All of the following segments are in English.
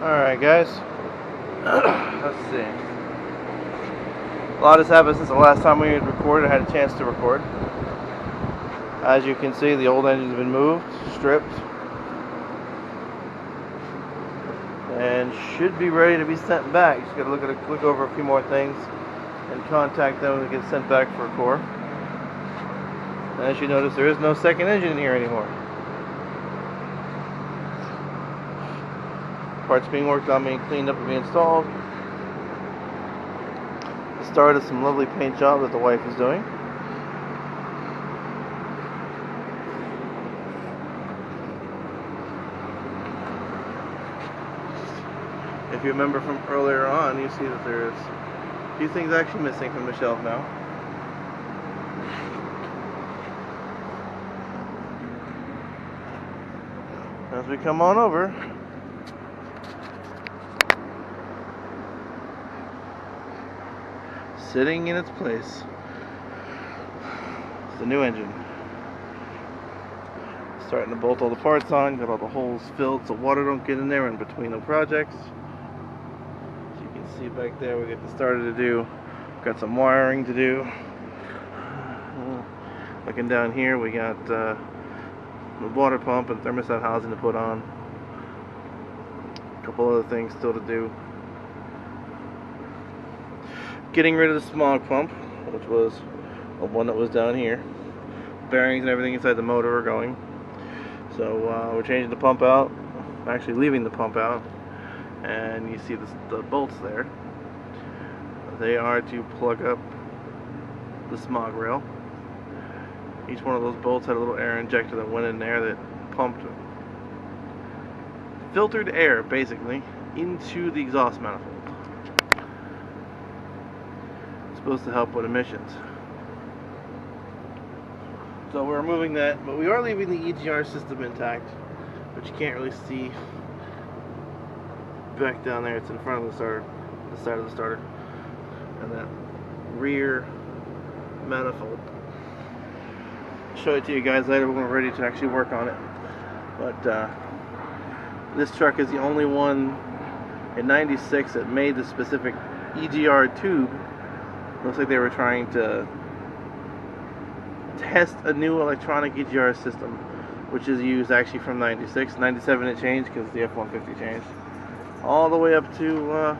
Alright guys, let's see. A lot has happened since the last time we had recorded. I had a chance to record. As you can see, the old engine's been moved, stripped, and should be ready to be sent back. Just gotta look over a few more things and contact them to get sent back for a core. And as you notice, there is no second engine in here anymore. Parts being worked on, being cleaned up and being installed. The start of some lovely paint job that the wife is doing. If you remember from earlier on, you see that there's a few things actually missing from the shelf now. As we come on over, sitting in its place, it's the new engine. Starting to bolt all the parts on, got all the holes filled so water don't get in there in between the projects. As you can see back there, we got the starter to do. Got some wiring to do. Looking down here, we got the water pump and thermostat housing to put on. A couple other things still to do. Getting rid of the smog pump, which was the one that was down here. Bearings and everything inside the motor are going. So we're changing the pump out. Actually leaving the pump out. And you see the bolts there. They are to plug up the smog rail. Each one of those bolts had a little air injector that went in there that pumped filtered air, basically, into the exhaust manifold. Supposed to help with emissions. So we're removing that, but we are leaving the EGR system intact, but you can't really see back down there. It's in front of the starter, the side of the starter, and that rear manifold. I'll show it to you guys later when we're ready to actually work on it. But this truck is the only one in '96 that made the specific EGR tube. Looks like they were trying to test a new electronic EGR system, which is used actually from '96. '97 it changed because the F-150 changed. All the way up to I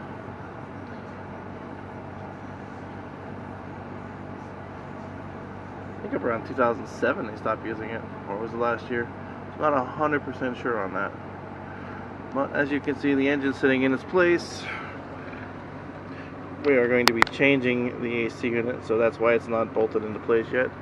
think up around 2007 they stopped using it, or was it last year? I'm not 100% sure on that. But as you can see, the engine's sitting in its place. We are going to be changing the AC unit, so that's why it's not bolted into place yet.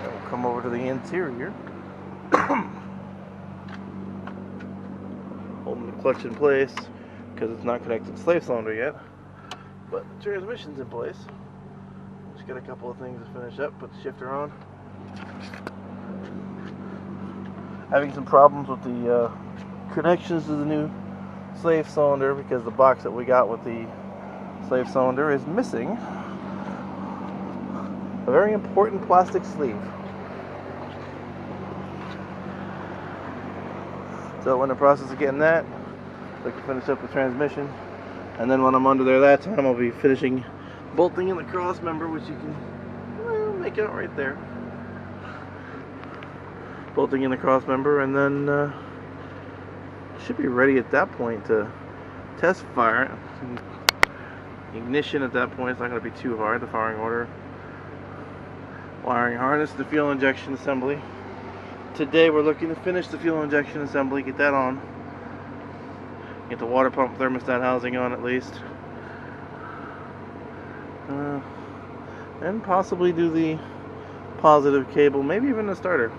Then we'll come over to the interior. Holding the clutch in place because it's not connected to the slave cylinder yet, but the transmission's in place. Just got a couple of things to finish up. Put the shifter on. Having some problems with the connections to the new slave cylinder because the box that we got with the slave cylinder is missing a very important plastic sleeve. So we're in the process of getting that. So I can finish up the transmission, and then when I'm under there that time, I'll be finishing bolting in the cross member, which you can make out right there. Bolting in the cross member, and then should be ready at that point to test fire. Ignition at that point is not going to be too hard. The firing order, wiring harness, the fuel injection assembly. Today we're looking to finish the fuel injection assembly, get that on, get the water pump thermostat housing on at least. And possibly do the positive cable, maybe even the starter.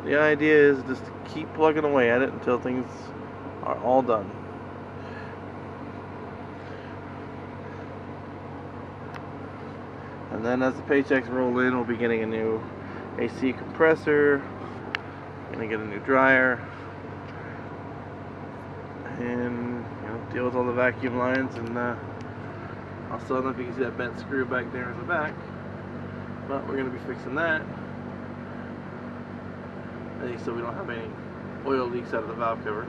The idea is just to keep plugging away at it until things are all done. And then as the paychecks roll in, we'll be getting a new AC compressor, gonna get a new dryer, and deal with all the vacuum lines, and I still don't know if you can see that bent screw back there in the back, but we're going to be fixing that. So we don't have any oil leaks out of the valve cover.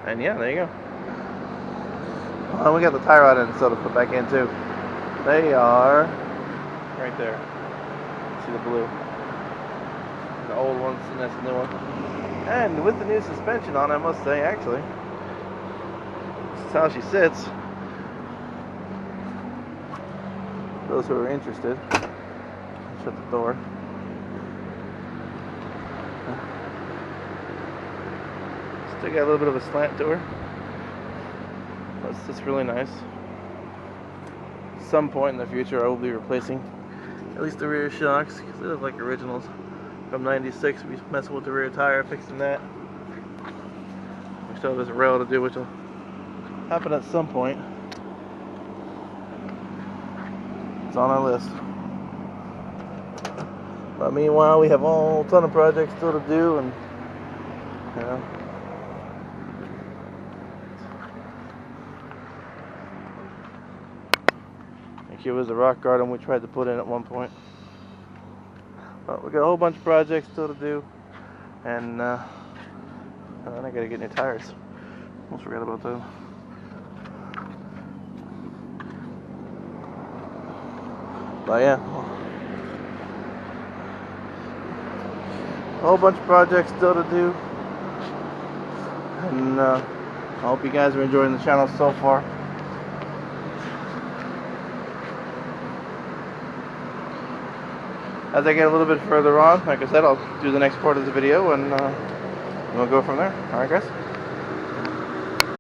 And yeah, there you go. We got the tie rod in still to put back in too. They are right there. See the blue. The old ones, and that's the new one. And with the new suspension on, I must say, actually, this is how she sits. Those who are interested. Shut the door. Still got a little bit of a slant to her. That's just really nice. At some point in the future, I will be replacing at least the rear shocks, because they look like originals from '96. We messing with the rear tire, fixing that. We still have this rail to do, which will happen at some point. It's on our list. But meanwhile, we have a whole ton of projects still to do, and you know. Here was the rock garden we tried to put in at one point. But we got a whole bunch of projects still to do, and then I gotta get new tires. Almost forgot about that. But yeah, a whole bunch of projects still to do, and I hope you guys are enjoying the channel so far. As I get a little bit further on, like I said, I'll do the next part of the video, and we'll go from there. Alright guys?